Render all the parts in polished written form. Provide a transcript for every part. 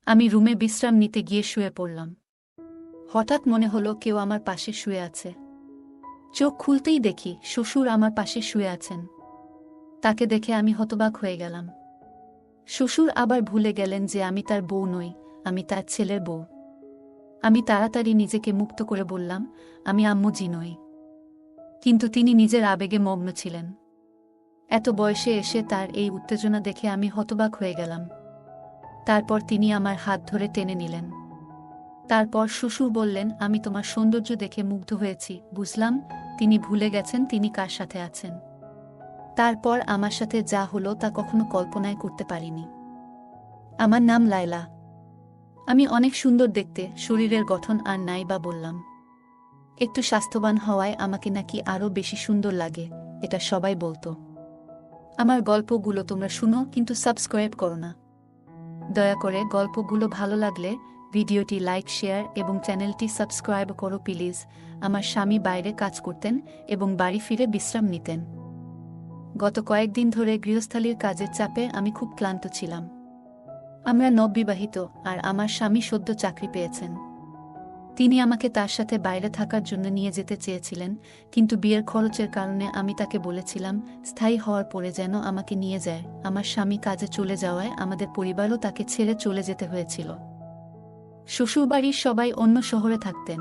আমি রুমে বিশ্রাম নিতে গিয়ে শুয়ে পড়লাম। হঠাৎ মনে হলো কেউ আমার পাশে শুয়ে আছে। চোখ খুলতেই দেখি শ্বশুর আমার পাশে শুয়ে আছেন। তাকে দেখে আমি হতবাক হয়ে গেলাম। শ্বশুর আবার ভুলে গেলেন যে আমি তার বউ নই, আমি তার ছেলের বউ। আমি তাড়াতাড়ি নিজেকে মুক্ত করে বললাম, আমি আম্মু জি নই। কিন্তু তিনি নিজের আবেগে মগ্ন ছিলেন। এত বয়সে এসে তার এই উত্তেজনা দেখে আমি হতবাক হয়ে গেলাম। তারপর তিনি আমার হাত ধরে টেনে নিলেন। তারপর শ্বশুর বললেন, আমি তোমার সৌন্দর্য দেখে মুগ্ধ হয়েছি। বুঝলাম তিনি ভুলে গেছেন তিনি কার সাথে আছেন। তারপর আমার সাথে যা হলো তা কখনো কল্পনায় করতে পারিনি। আমার নাম লায়লা। আমি অনেক সুন্দর দেখতে, শরীরের গঠন আর নাই বা বললাম। একটু স্বাস্থ্যবান হওয়ায় আমাকে নাকি আরও বেশি সুন্দর লাগে, এটা সবাই বলতো। আমার গল্পগুলো তোমরা শুনো কিন্তু সাবস্ক্রাইব করো না। দয়া করে গল্পগুলো ভালো লাগলে ভিডিওটি লাইক, শেয়ার এবং চ্যানেলটি সাবস্ক্রাইব করো প্লিজ। আমার স্বামী বাইরে কাজ করতেন এবং বাড়ি ফিরে বিশ্রাম নিতেন। গত কয়েকদিন ধরে গৃহস্থালির কাজের চাপে আমি খুব ক্লান্ত ছিলাম। আমরা নববিবাহিত আর আমার স্বামী সদ্য চাকরি পেয়েছেন। তিনি আমাকে তার সাথে বাইরে থাকার জন্য নিয়ে যেতে চেয়েছিলেন, কিন্তু বিয়ের খরচের কারণে আমি তাকে বলেছিলাম স্থায়ী হওয়ার পরে যেন আমাকে নিয়ে যায়। আমার স্বামী কাজে চলে যাওয়ায় আমাদের পরিবারও তাকে ছেড়ে চলে যেতে হয়েছিল। শ্বশুরবাড়ির সবাই অন্য শহরে থাকতেন।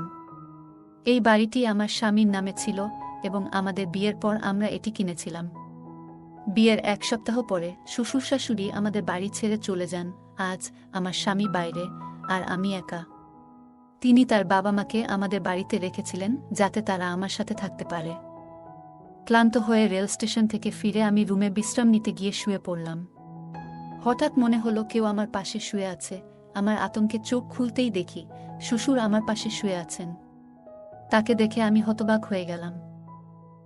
এই বাড়িটি আমার স্বামীর নামে ছিল এবং আমাদের বিয়ের পর আমরা এটি কিনেছিলাম। বিয়ের এক সপ্তাহ পরে শ্বশুর শাশুড়ি আমাদের বাড়ি ছেড়ে চলে যান। আজ আমার স্বামী বাইরে আর আমি একা। তিনি তার বাবা মাকে আমাদের বাড়িতে রেখেছিলেন যাতে তারা আমার সাথে থাকতে পারে। ক্লান্ত হয়ে রেল স্টেশন থেকে ফিরে আমি রুমে বিশ্রাম নিতে গিয়ে শুয়ে পড়লাম। হঠাৎ মনে হলো কেউ আমার পাশে শুয়ে আছে। আমার আতঙ্কে চোখ খুলতেই দেখি শ্বশুর আমার পাশে শুয়ে আছেন। তাকে দেখে আমি হতবাক হয়ে গেলাম।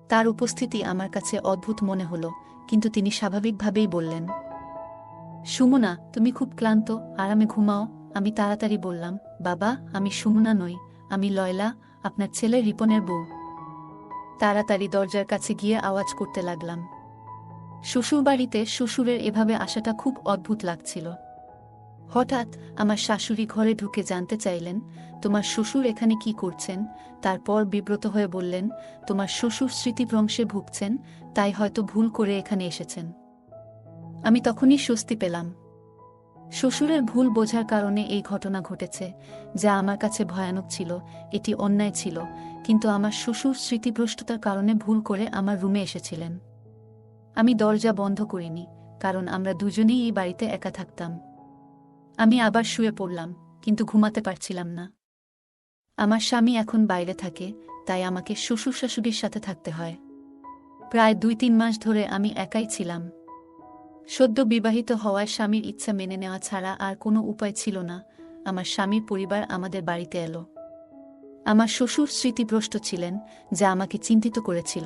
তার উপস্থিতি আমার কাছে অদ্ভুত মনে হলো, কিন্তু তিনি স্বাভাবিকভাবেই বললেন, সুমনা, তুমি খুব ক্লান্ত, আরামে ঘুমাও। আমি তাড়াতাড়ি বললাম, বাবা, আমি সুমনা নই, আমি লয়লা, আপনার ছেলে রিপনের বউ। তাড়াতাড়ি দরজার কাছে গিয়ে আওয়াজ করতে লাগলাম। শ্বশুরবাড়িতে শ্বশুরের এভাবে আসাটা খুব অদ্ভুত লাগছিল। হঠাৎ আমার শাশুড়ি ঘরে ঢুকে জানতে চাইলেন, তোমার শ্বশুর এখানে কি করছেন? তারপর বিব্রত হয়ে বললেন, তোমার শ্বশুর স্মৃতিভ্রংশে ভুগছেন, তাই হয়তো ভুল করে এখানে এসেছেন। আমি তখনই স্বস্তি পেলাম। শ্বশুরের ভুল বোঝার কারণে এই ঘটনা ঘটেছে, যা আমার কাছে ভয়ানক ছিল। এটি অন্যায় ছিল, কিন্তু আমার শ্বশুর স্মৃতিভ্রষ্টতার কারণে ভুল করে আমার রুমে এসেছিলেন। আমি দরজা বন্ধ করিনি, কারণ আমরা দুজনেই এই বাড়িতে একা থাকতাম। আমি আবার শুয়ে পড়লাম, কিন্তু ঘুমাতে পারছিলাম না। আমার স্বামী এখন বাইরে থাকে, তাই আমাকে শ্বশুর শাশুড়ির সাথে থাকতে হয়। প্রায় 2-3 মাস ধরে আমি একাই ছিলাম। সদ্য বিবাহিত হওয়ায় স্বামীর ইচ্ছা মেনে নেওয়া ছাড়া আর কোনো উপায় ছিল না। আমার স্বামীর পরিবার আমাদের বাড়িতে এলো। আমার শ্বশুর স্মৃতিভ্রষ্ট ছিলেন, যা আমাকে চিন্তিত করেছিল।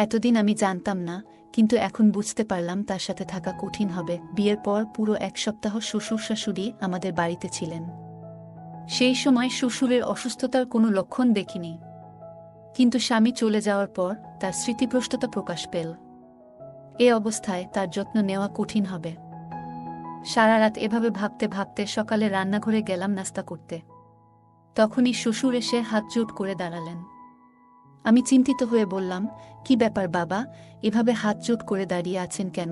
এতদিন আমি জানতাম না, কিন্তু এখন বুঝতে পারলাম তার সাথে থাকা কঠিন হবে। বিয়ের পর পুরো 1 সপ্তাহ শ্বশুর শাশুড়ি আমাদের বাড়িতে ছিলেন। সেই সময় শ্বশুরের অসুস্থতার কোনো লক্ষণ দেখিনি, কিন্তু স্বামী চলে যাওয়ার পর তার স্মৃতিভ্রষ্টতা প্রকাশ পেল। এ অবস্থায় তার যত্ন নেওয়া কঠিন হবে। সারা রাত এভাবে ভাবতে ভাবতে সকালে রান্নাঘরে গেলাম নাস্তা করতে। তখনই শ্বশুর এসে হাত জোট করে দাঁড়ালেন। আমি চিন্তিত হয়ে বললাম, কি ব্যাপার বাবা, এভাবে হাত জোট করে দাঁড়িয়ে আছেন কেন?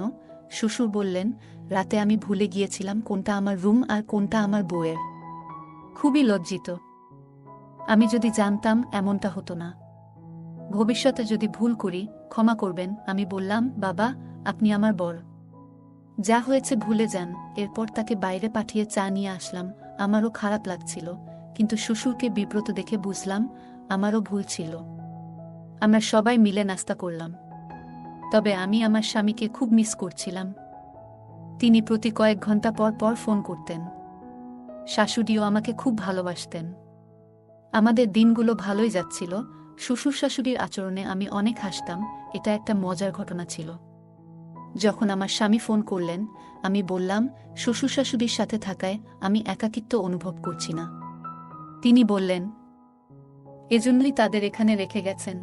শ্বশুর বললেন, রাতে আমি ভুলে গিয়েছিলাম কোনটা আমার রুম আর কোনটা আমার বউয়ের। খুবই লজ্জিত। আমি যদি জানতাম এমনটা হতো না। ভবিষ্যতে যদি ভুল করি ক্ষমা করবেন। আমি বললাম, বাবা, আপনি আমার বর। যা হয়েছে ভুলে যান। এরপর তাকে বাইরে পাঠিয়ে চা নিয়ে আসলাম। আমারও খারাপ লাগছিল, কিন্তু শ্বশুরকে বিব্রত দেখে বুঝলাম আমারও ভুল ছিল। আমরা সবাই মিলে নাস্তা করলাম। তবে আমি আমার স্বামীকে খুব মিস করছিলাম। তিনি প্রতি কয়েক ঘন্টা পর পর ফোন করতেন। শাশুড়িও আমাকে খুব ভালোবাসতেন। আমাদের দিনগুলো ভালোই যাচ্ছিল। শ্বশুর শাশুড়ির আচরণে আমি অনেক হাসতাম। এটা একটা মজার ঘটনা ছিল। যখন আমার স্বামী ফোন করলেন, আমি বললাম, শ্বশুর শাশুড়ির সাথে থাকায় আমি একাকিত্ব অনুভব করছি না। তিনি বললেন, এজন্যই তাদের এখানে রেখে গেছেন।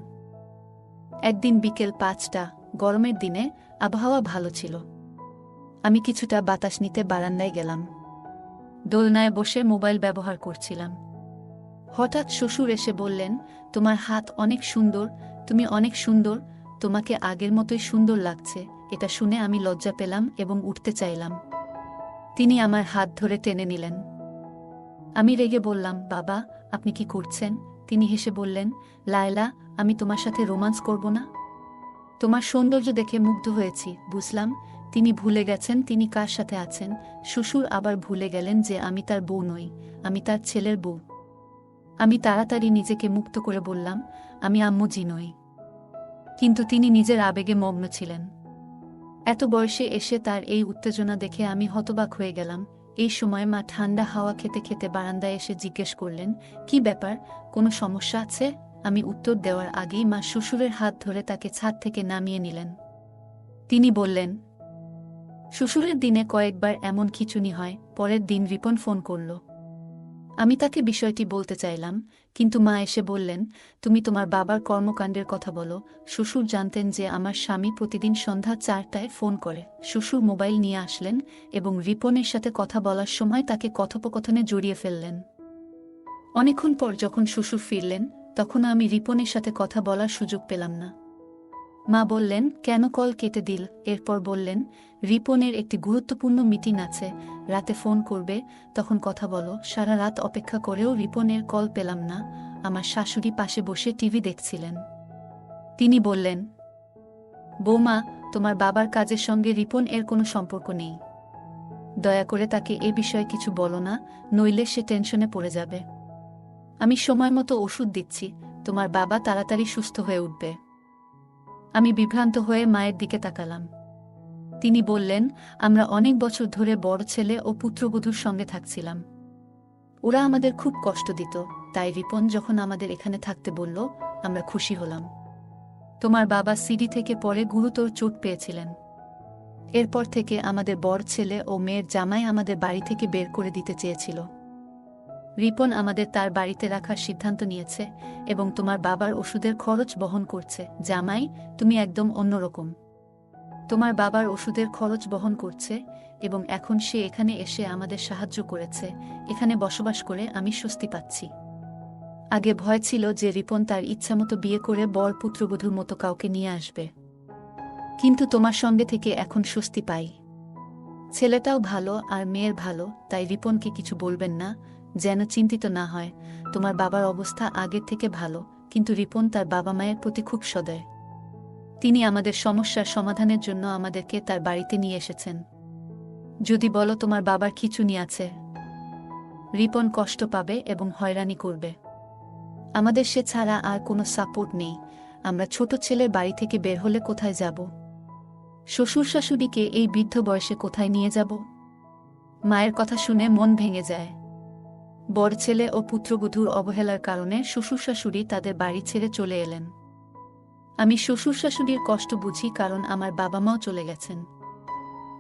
একদিন বিকেল 5টা, গরমের দিনে আবহাওয়া ভালো ছিল। আমি কিছুটা বাতাস নিতে বারান্দায় গেলাম। দোলনায় বসে মোবাইল ব্যবহার করছিলাম। হঠাৎ শ্বশুর এসে বললেন, তোমার হাত অনেক সুন্দর, তুমি অনেক সুন্দর, তোমাকে আগের মতোই সুন্দর লাগছে। এটা শুনে আমি লজ্জা পেলাম এবং উঠতে চাইলাম। তিনি আমার হাত ধরে টেনে নিলেন। আমি রেগে বললাম, বাবা, আপনি কি করছেন? তিনি হেসে বললেন, লায়লা, আমি তোমার সাথে রোমান্স করব না? তোমার সৌন্দর্য দেখে মুগ্ধ হয়েছি। বুঝলাম তিনি ভুলে গেছেন তিনি কার সাথে আছেন। শ্বশুর আবার ভুলে গেলেন যে আমি তার বউ নই, আমি তার ছেলের বউ। আমি তাড়াতাড়ি নিজেকে মুক্ত করে বললাম, আমি আম্মুজি নই। কিন্তু তিনি নিজের আবেগে মগ্ন ছিলেন। এত বয়সে এসে তার এই উত্তেজনা দেখে আমি হতবাক হয়ে গেলাম। এই সময় মা ঠান্ডা হাওয়া খেতে খেতে বারান্দায় এসে জিজ্ঞেস করলেন, কি ব্যাপার, কোনো সমস্যা আছে? আমি উত্তর দেওয়ার আগেই মা শ্বশুরের হাত ধরে তাকে ছাদ থেকে নামিয়ে নিলেন। তিনি বললেন, শ্বশুরের দিনে কয়েকবার এমন খিঁচুনি হয়। পরের দিন রিপন ফোন করল। আমি তাকে বিষয়টি বলতে চাইলাম, কিন্তু মা এসে বললেন, তুমি তোমার বাবার কর্মকাণ্ডের কথা বলো। শ্বশুর জানতেন যে আমার স্বামী প্রতিদিন সন্ধ্যা 4টায় ফোন করে। শ্বশুর মোবাইল নিয়ে আসলেন এবং রিপনের সাথে কথা বলার সময় তাকে কথোপকথনে জড়িয়ে ফেললেন। অনেকক্ষণ পর যখন শ্বশুর ফিরলেন, তখন আমি রিপনের সাথে কথা বলার সুযোগ পেলাম না। মা বললেন, কেন কল কেটে দিল? এরপর বললেন, রিপনের একটি গুরুত্বপূর্ণ মিটিং আছে, রাতে ফোন করবে, তখন কথা বলো। সারা রাত অপেক্ষা করেও রিপনের কল পেলাম না। আমার শাশুড়ি পাশে বসে টিভি দেখছিলেন। তিনি বললেন, বৌমা, তোমার বাবার কাজের সঙ্গে রিপন এর কোনো সম্পর্ক নেই। দয়া করে তাকে এ বিষয়ে কিছু বলো না, নইলে সে টেনশনে পড়ে যাবে। আমি সময় মতো ওষুধ দিচ্ছি, তোমার বাবা তাড়াতাড়ি সুস্থ হয়ে উঠবে। আমি বিভ্রান্ত হয়ে মায়ের দিকে তাকালাম। তিনি বললেন, আমরা অনেক বছর ধরে বড় ছেলে ও পুত্রবধূর সঙ্গে থাকছিলাম। ওরা আমাদের খুব কষ্ট দিত, তাই রিপন যখন আমাদের এখানে থাকতে বলল, আমরা খুশি হলাম। তোমার বাবা সিডি থেকে পরে গুরুতর চোট পেয়েছিলেন। এরপর থেকে আমাদের বড় ছেলে ও মেয়ের জামাই আমাদের বাড়ি থেকে বের করে দিতে চেয়েছিল। রিপন আমাদের তার বাড়িতে রাখার সিদ্ধান্ত নিয়েছে এবং তোমার বাবার ওষুধের খরচ বহন করছে। জামাই, তুমি একদম অন্যরকম। তোমার বাবার ওষুধের খরচ বহন করছে এবং এখন সে এখানে এসে আমাদের সাহায্য করেছে। এখানে বসবাস করে আমি স্বস্তি পাচ্ছি। আগে ভয় ছিল যে রিপন তার ইচ্ছামতো বিয়ে করে বর পুত্রবধূর মতো কাউকে নিয়ে আসবে, কিন্তু তোমার সঙ্গে থেকে এখন স্বস্তি পাই। ছেলেটাও ভালো আর মেয়ের ভালো, তাই রিপনকে কিছু বলবেন না, যেন চিন্তিত না হয়। তোমার বাবার অবস্থা আগের থেকে ভালো, কিন্তু রিপন তার বাবা মায়ের প্রতি খুব সদয়। তিনি আমাদের সমস্যার সমাধানের জন্য আমাদেরকে তার বাড়িতে নিয়ে এসেছেন। যদি বলো তোমার বাবার খিঁচুনি আছে, রিপন কষ্ট পাবে এবং হয়রানি করবে। আমাদের সে ছাড়া আর কোনো সাপোর্ট নেই। আমরা ছোট ছেলের বাড়ি থেকে বের হলে কোথায় যাব? শ্বশুর শাশুড়িকে এই বৃদ্ধ বয়সে কোথায় নিয়ে যাব? মায়ের কথা শুনে মন ভেঙে যায়। বড় ছেলে ও পুত্রবধূর অবহেলার কারণে শ্বশুর শাশুড়ি তাদের বাড়ি ছেড়ে চলে এলেন। আমি শ্বশুর শাশুড়ির কষ্ট বুঝি, কারণ আমার বাবা মাও চলে গেছেন।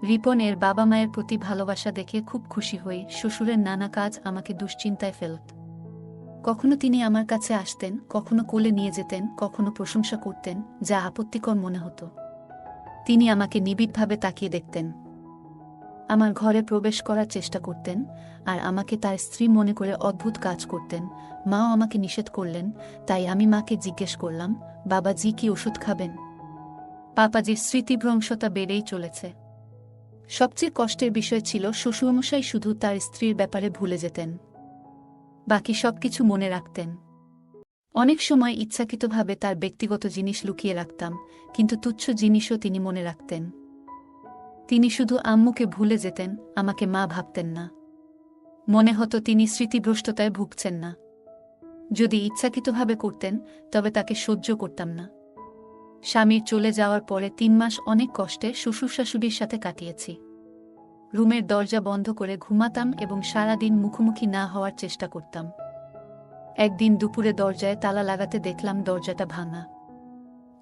রিপন এর বাবা মায়ের প্রতি ভালোবাসা দেখে খুব খুশি হই। শ্বশুরের নানা কাজ আমাকে দুশ্চিন্তায় ফেলত। কখনো তিনি আমার কাছে আসতেন, কখনো কোলে নিয়ে যেতেন, কখনো প্রশংসা করতেন, যা আপত্তিকর মনে হতো। তিনি আমাকে নিবিড়ভাবে তাকিয়ে দেখতেন, আমার ঘরে প্রবেশ করার চেষ্টা করতেন আর আমাকে তার স্ত্রী মনে করে অদ্ভুত কাজ করতেন। মাও আমাকে নিষেধ করলেন, তাই আমি মাকে জিজ্ঞেস করলাম, বাবাজি কি ওষুধ খাবেন? পাপাজির স্মৃতিভ্রংশতা বেড়েই চলেছে। সবচেয়ে কষ্টের বিষয় ছিল শ্বশুরমশাই শুধু তার স্ত্রীর ব্যাপারে ভুলে যেতেন, বাকি সবকিছু মনে রাখতেন। অনেক সময় ইচ্ছাকৃতভাবে তার ব্যক্তিগত জিনিস লুকিয়ে রাখতাম, কিন্তু তুচ্ছ জিনিসও তিনি মনে রাখতেন। তিনি শুধু আম্মুকে ভুলে যেতেন, আমাকে মা ভাবতেন না। মনে হতো তিনি স্মৃতিভ্রষ্টতায় ভুগছেন না। যদি ইচ্ছাকৃতভাবে করতেন, তবে তাকে সহ্য করতাম না। স্বামীর চলে যাওয়ার পরে 3 মাস অনেক কষ্টে শ্বশুর শাশুড়ির সাথে কাটিয়েছি। রুমের দরজা বন্ধ করে ঘুমাতাম এবং সারাদিন মুখোমুখি না হওয়ার চেষ্টা করতাম। একদিন দুপুরে দরজায় তালা লাগাতে দেখলাম দরজাটা ভাঙা।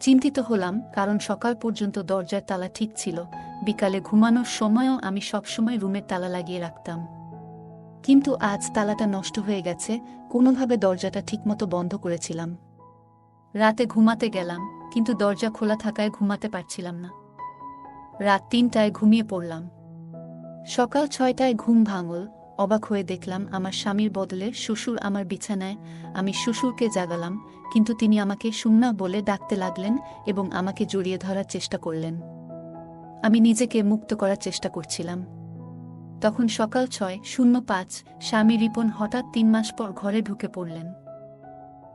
চিন্তিত হলাম, কারণ সকাল পর্যন্ত দরজার তালা ঠিক ছিল। বিকালে ঘুমানোর সময়ও আমি সবসময় রুমের তালা লাগিয়ে রাখতাম, কিন্তু আজ তালাটা নষ্ট হয়ে গেছে। কোনোভাবে দরজাটা ঠিকমতো বন্ধ করেছিলাম। রাতে ঘুমাতে গেলাম, কিন্তু দরজা খোলা থাকায় ঘুমাতে পারছিলাম না। রাত 3টায় ঘুমিয়ে পড়লাম। সকাল 6টায় ঘুম ভাঙল। অবাক হয়ে দেখলাম আমার স্বামীর বদলে শ্বশুর আমার বিছানায়। আমি শ্বশুরকে জাগালাম, কিন্তু তিনি আমাকে সুন্না বলে ডাকতে লাগলেন এবং আমাকে জড়িয়ে ধরার চেষ্টা করলেন। আমি নিজেকে মুক্ত করার চেষ্টা করছিলাম। তখন সকাল 6:05। স্বামী রিপন হঠাৎ 3 মাস পর ঘরে ঢুকে পড়লেন।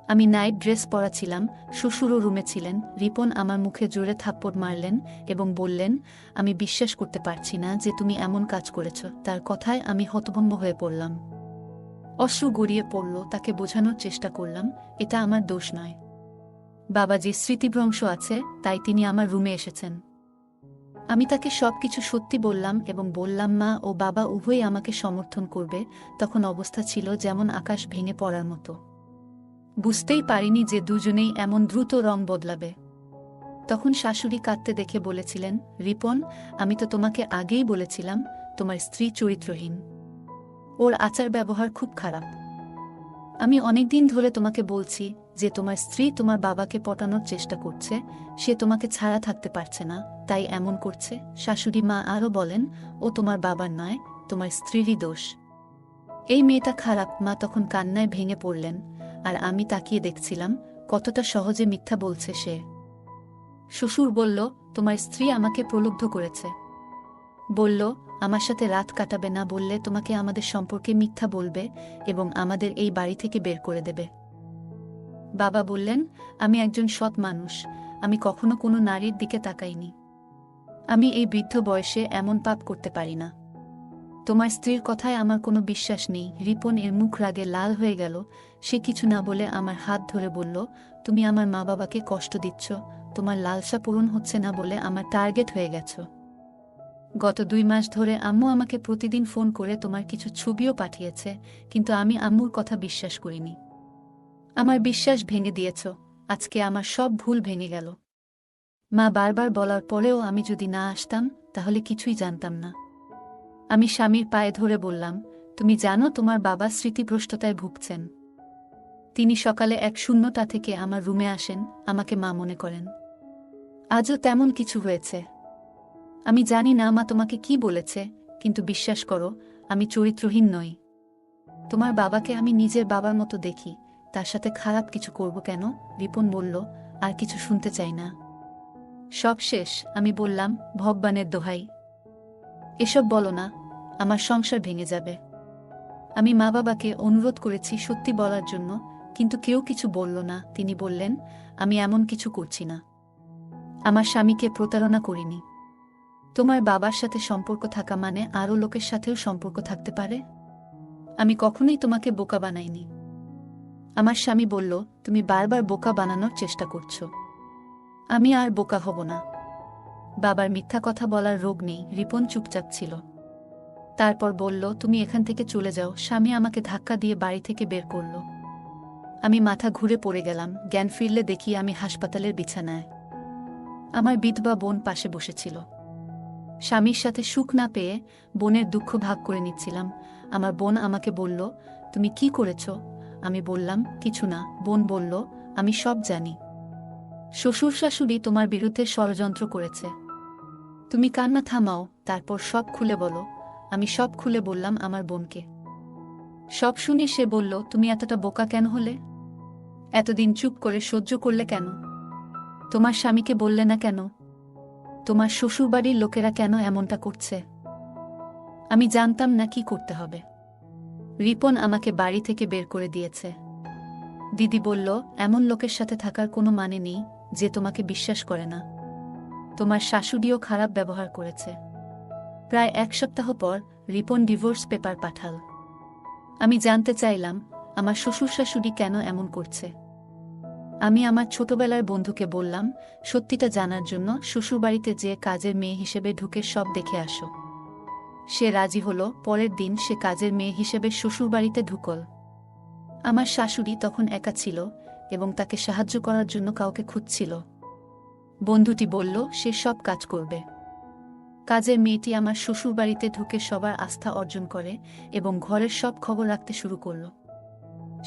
আমি নাইট ড্রেস পরা ছিলাম, শ্বশুরও রুমে ছিলেন। রিপন আমার মুখে জোরে থাপ্পড় মারলেন এবং বললেন, আমি বিশ্বাস করতে পারছি না যে তুমি এমন কাজ করেছ। তার কথায় আমি হতভম্ব হয়ে পড়লাম। অশ্রু গড়িয়ে পড়ল। তাকে বোঝানোর চেষ্টা করলাম, এটা আমার দোষ নয়। বাবা যে স্মৃতিভ্রংশ আছে, তাই তিনি আমার রুমে এসেছেন। আমি তাকে সবকিছু সত্যি বললাম এবং বললাম মা ও বাবা উভয়ই আমাকে সমর্থন করবে। তখন অবস্থা ছিল যেমন আকাশ ভেঙে পড়ার মতো। বুঝতেই পারিনি যে দুজনেই এমন দ্রুত রং বদলাবে। তখন শাশুড়ি কাঁদতে দেখে বলেছিলেন, রিপন, আমি তো তোমাকে আগেই বলেছিলাম তোমার স্ত্রী চরিত্রহীন। ওর আচার ব্যবহার খুব খারাপ। আমি অনেকদিন ধরে তোমাকে বলছি যে তোমার স্ত্রী তোমার বাবাকে পটানোর চেষ্টা করছে, সে তোমাকে ছাড়া থাকতে পারছে না, তাই এমন করছে। শাশুড়ি মা আরও বলেন, ও তোমার বাবার নয়, তোমার স্ত্রীরই দোষ। এই মেয়েটা খারাপ। মা তখন কান্নায় ভেঙে পড়লেন, আর আমি তাকিয়ে দেখছিলাম কতটা সহজে মিথ্যা বলছে সে। শ্বশুর বলল, তোমার স্ত্রী আমাকে প্রলুব্ধ করেছে। বলল, আমার সাথে রাত কাটাবে না বললে তোমাকে আমাদের সম্পর্কে মিথ্যা বলবে এবং আমাদের এই বাড়ি থেকে বের করে দেবে। বাবা বললেন, আমি একজন সৎ মানুষ, আমি কখনো কোনো নারীর দিকে তাকাইনি। আমি এই বৃদ্ধ বয়সে এমন পাপ করতে পারি না। তোমার স্ত্রীর কথায় আমার কোনো বিশ্বাস নেই। রিপন এর মুখ রাগে লাল হয়ে গেল। সে কিছু না বলে আমার হাত ধরে বলল, তুমি আমার মা বাবাকে কষ্ট দিচ্ছ। তোমার লালসা পূরণ হচ্ছে না বলে আমার টার্গেট হয়ে গেছ। গত 2 মাস ধরে আম্মু আমাকে প্রতিদিন ফোন করে তোমার কিছু ছবিও পাঠিয়েছে, কিন্তু আমি আম্মুর কথা বিশ্বাস করিনি। আমার বিশ্বাস ভেঙে দিয়েছ। আজকে আমার সব ভুল ভেঙে গেল। মা বারবার বলার পরেও আমি যদি না আসতাম তাহলে কিছুই জানতাম না। আমি স্বামীর পায়ে ধরে বললাম, তুমি জানো তোমার বাবা স্মৃতিভ্রষ্টতায় ভুগছেন। তিনি সকালে এক শূন্যতা থেকে আমার রুমে আসেন, আমাকে মা মনে করেন। আজও তেমন কিছু হয়েছে। আমি জানি না মা তোমাকে কি বলেছে, কিন্তু বিশ্বাস করো, আমি চরিত্রহীন নই। তোমার বাবাকে আমি নিজের বাবার মতো দেখি, তার সাথে খারাপ কিছু করব কেন? রিপন বলল, আর কিছু শুনতে চাই না। সব শেষ। আমি বললাম, ভগবানের দোহাই, এসব বলো না, আমার সংসার ভেঙে যাবে। আমি মা বাবাকে অনুরোধ করেছি সত্যি বলার জন্য, কিন্তু কেউ কিছু বলল না। তিনি বললেন, আমি এমন কিছু করছি না। আমার স্বামীকে প্রতারণা করিনি। তোমার বাবার সাথে সম্পর্ক থাকা মানে আরও লোকের সাথেও সম্পর্ক থাকতে পারে। আমি কখনোই তোমাকে বোকা বানাইনি। আমার স্বামী বলল, তুমি বারবার বোকা বানানোর চেষ্টা করছো। আমি আর বোকা হব না। বাবার মিথ্যা কথা বলার রোগ নেই। রিপন চুপচাপ ছিল। তারপর বলল, তুমি এখান থেকে চলে যাও। স্বামী আমাকে ধাক্কা দিয়ে বাড়ি থেকে বের করল। আমি মাথা ঘুরে পড়ে গেলাম। জ্ঞান ফিরলে দেখি আমি হাসপাতালের বিছানায়। আমার বিধবা বোন পাশে বসেছিল। স্বামীর সাথে সুখ না পেয়ে বোনের দুঃখ ভাগ করে নিচ্ছিলাম। আমার বোন আমাকে বলল, তুমি কি করেছ? আমি বললাম, কিছু না। বোন বলল, আমি সব জানি। শ্বশুর শাশুড়ি তোমার বিরুদ্ধে ষড়যন্ত্র করেছে। তুমি কান্না থামাও, তারপর সব খুলে বলো। আমি সব খুলে বললাম আমার বোনকে। সব শুনে সে বলল, তুমি এতটা বোকা কেন হলে? এতদিন চুপ করে সহ্য করলে কেন? তোমার স্বামীকে বললে না কেন? তোমার শ্বশুরবাড়ির লোকেরা কেন এমনটা করছে? আমি জানতাম না কি করতে হবে। রিপন আমাকে বাড়ি থেকে বের করে দিয়েছে। দিদি বলল, এমন লোকের সাথে থাকার কোনো মানে নেই যে তোমাকে বিশ্বাস করে না। তোমার শাশুড়িও খারাপ ব্যবহার করেছে। প্রায় 1 সপ্তাহ পর রিপন ডিভোর্স পেপার পাঠাল। আমি জানতে চাইলাম আমার শ্বশুর শাশুড়ি কেন এমন করছে। আমি আমার ছোটবেলার বন্ধুকে বললাম, সত্যিটা জানার জন্য শ্বশুরবাড়িতে যে কাজের মেয়ে হিসেবে ঢুকে সব দেখে আসো। সে রাজি হলো। পরের দিন সে কাজের মেয়ে হিসেবে শ্বশুরবাড়িতে ঢুকল। আমার শাশুড়ি তখন একা ছিল এবং তাকে সাহায্য করার জন্য কাউকে খুঁজছিল। বন্ধুটি বলল, সে সব কাজ করবে। কাজের মেয়েটি আমার শ্বশুরবাড়িতে ঢুকে সবার আস্থা অর্জন করে এবং ঘরের সব খবর রাখতে শুরু করল।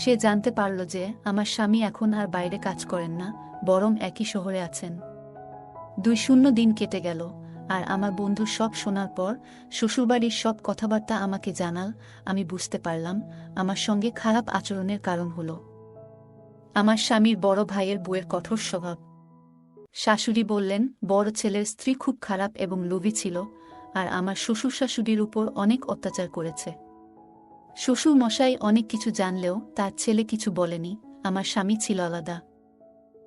সে জানতে পারল যে আমার স্বামী এখন আর বাইরে কাজ করেন না, বরং একই শহরে আছেন। 2 শূন্য দিন কেটে গেল। আর আমার বন্ধু সব শোনার পর শ্বশুরবাড়ির সব কথাবার্তা আমাকে জানাল। আমি বুঝতে পারলাম আমার সঙ্গে খারাপ আচরণের কারণ হলো আমার স্বামীর বড় ভাইয়ের বউয়ের কঠোর স্বভাব। শাশুড়ি বললেন বড় ছেলের স্ত্রী খুব খারাপ এবং লোভী ছিল, আর আমার শ্বশুর শাশুড়ির উপর অনেক অত্যাচার করেছে। শ্বশুর মশাই অনেক কিছু জানলেও তার ছেলে কিছু বলেনি। আমার স্বামী ছিল আলাদা।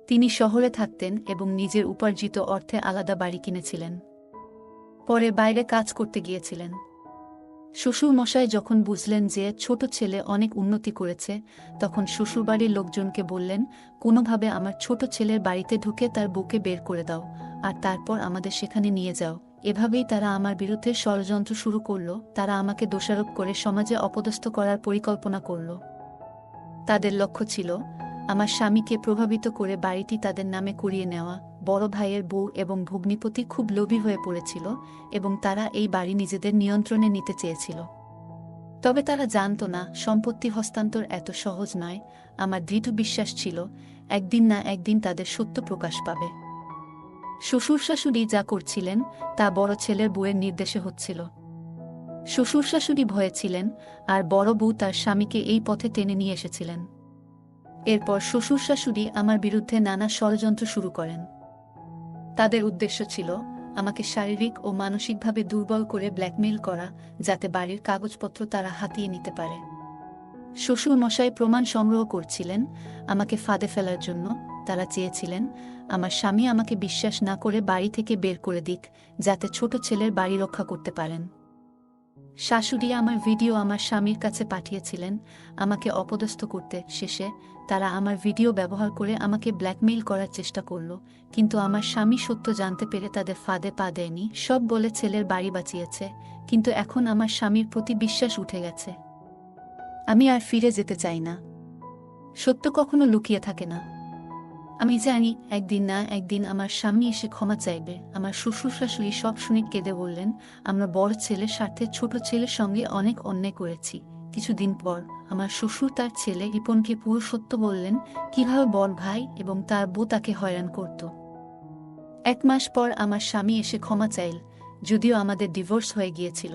তিনি শহরে থাকতেন এবং নিজের উপার্জিত অর্থে আলাদা বাড়ি কিনেছিলেন। পরে বাইরে কাজ করতে গিয়েছিলেন। শ্বশুর মশাই যখন বুঝলেন যে ছোট ছেলে অনেক উন্নতি করেছে, তখন শ্বশুরবাড়ির লোকজনকে বললেন, কোনোভাবে আমার ছোট ছেলের বাড়িতে ঢুকে তার বউকে বের করে দাও, আর তারপর আমাদের সেখানে নিয়ে যাও। এভাবেই তারা আমার বিরুদ্ধে ষড়যন্ত্র শুরু করল। তারা আমাকে দোষারোপ করে সমাজে অপদস্থ করার পরিকল্পনা করল। তাদের লক্ষ্য ছিল আমার স্বামীকে প্রভাবিত করে বাড়িটি তাদের নামে করিয়ে নেওয়া। বড় ভাইয়ের বউ এবং ভগ্নিপতি খুব লোভী হয়ে পড়েছিল এবং তারা এই বাড়ি নিজেদের নিয়ন্ত্রণে নিতে চেয়েছিল। তবে তারা জানত না সম্পত্তি হস্তান্তর এত সহজ নয়। আমার দৃঢ় বিশ্বাস ছিল একদিন না একদিন তাদের সত্য প্রকাশ পাবে। শ্বশুর শাশুড়ি যা করছিলেন তা বড় ছেলের বউয়ের নির্দেশে হচ্ছিল। শ্বশুর শাশুড়ি ভয়ে ছিলেন, আর বড় বউ তার স্বামীকে এই পথে টেনে নিয়ে এসেছিলেন। এরপর শ্বশুর শাশুড়ি আমার বিরুদ্ধে নানা ষড়যন্ত্র শুরু করেন। তাদের উদ্দেশ্য ছিল আমাকে শারীরিক ও মানসিকভাবে দুর্বল করে ব্ল্যাকমেইল করা, যাতে বাড়ির কাগজপত্র তারা হাতিয়ে নিতে পারে। শ্বশুর মশাই প্রমাণ সংগ্রহ করছিলেন আমাকে ফাঁদে ফেলার জন্য। তারা চেয়েছিলেন আমার স্বামী আমাকে বিশ্বাস না করে বাড়ি থেকে বের করে দিক, যাতে ছোট ছেলের বাড়ি রক্ষা করতে পারেন। শাশুড়ি আমার ভিডিও আমার স্বামীর কাছে পাঠিয়েছিলেন আমাকে অপদস্থ করতে। শেষে তারা আমার ভিডিও ব্যবহার করে আমাকে ব্ল্যাকমেইল করার চেষ্টা করল, কিন্তু আমার স্বামী সত্য জানতে পেরে তাদের ফাঁদে পা দেয়নি। সব বলে ছেলের বাড়ি বাঁচিয়েছে, কিন্তু এখন আমার স্বামীর প্রতি বিশ্বাস উঠে গেছে। আমি আর ফিরে যেতে চাই না। সত্য কখনো লুকিয়ে থাকে না। আমি জানি একদিন না একদিন আমার স্বামী এসে ক্ষমা চাইবে। আমার শ্বশুর শাশুড়ি সব শুনে কেঁদে বললেন, আমরা বড় ছেলের স্বার্থে ছোট ছেলের সঙ্গে অনেক অন্যায় করেছি। কিছুদিন পর আমার শ্বশুর তার ছেলে রিপনকে পুরো সত্য বললেন, কিভাবে বড় ভাই এবং তার বউ তাকে হয়রান করত। 1 মাস পর আমার স্বামী এসে ক্ষমা চাইল, যদিও আমাদের ডিভোর্স হয়ে গিয়েছিল।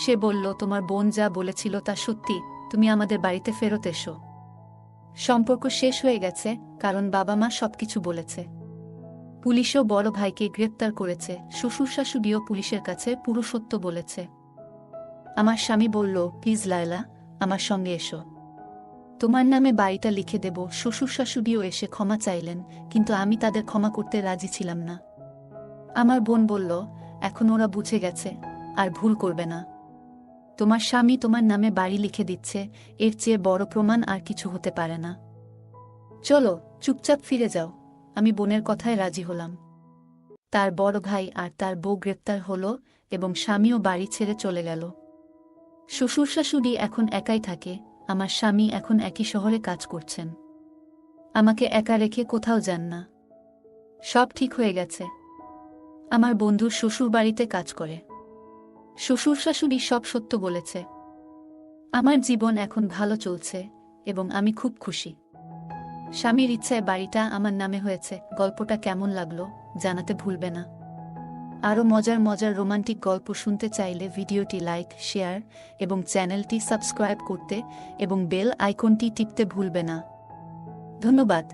সে বলল, তোমার বোন যা বলেছিল তা সত্যি, তুমি আমাদের বাড়িতে ফেরত এসো। সম্পর্ক শেষ হয়ে গেছে, কারণ বাবা মা সবকিছু বলেছে। পুলিশও বড় ভাইকে গ্রেপ্তার করেছে। শ্বশুর শাশুড়িও পুলিশের কাছে পুরো সত্য বলেছে। আমার স্বামী বলল, প্লিজ লায়লা, আমার সঙ্গে এসো, তোমার নামে বাড়িটা লিখে দেব। শ্বশুর শাশুড়িও এসে ক্ষমা চাইলেন, কিন্তু আমি তাদের ক্ষমা করতে রাজি ছিলাম না। আমার বোন বলল, এখন ওরা বুঝে গেছে, আর ভুল করবে না। তোমার স্বামী তোমার নামে বাড়ি লিখে দিচ্ছে, এর চেয়ে বড় প্রমাণ আর কিছু হতে পারে না। চলো চুপচাপ ফিরে যাও। আমি বোনের কথায় রাজি হলাম। তার বড় ভাই আর তার বউ গ্রেপ্তার হলো এবং স্বামীও বাড়ি ছেড়ে চলে গেল। শ্বশুর শাশুড়ি এখন একাই থাকে। আমার স্বামী এখন একই শহরে কাজ করছেন। আমাকে একা রেখে কোথাও যান না। সব ঠিক হয়ে গেছে। আমার বন্ধুর শ্বশুর বাড়িতে কাজ করে। শ্বশুর শাশুড়ি সব সত্য বলেছে। আমার জীবন এখন ভালো চলছে এবং আমি খুব খুশি। স্বামীর ইচ্ছায় বাড়িটা আমার নামে হয়েছে। গল্পটা কেমন লাগলো জানাতে ভুলবে না। আরও মজার মজার রোমান্টিক গল্প শুনতে চাইলে ভিডিওটি লাইক, শেয়ার এবং চ্যানেলটি সাবস্ক্রাইব করতে এবং বেল আইকনটি টিপতে ভুলবে না। ধন্যবাদ।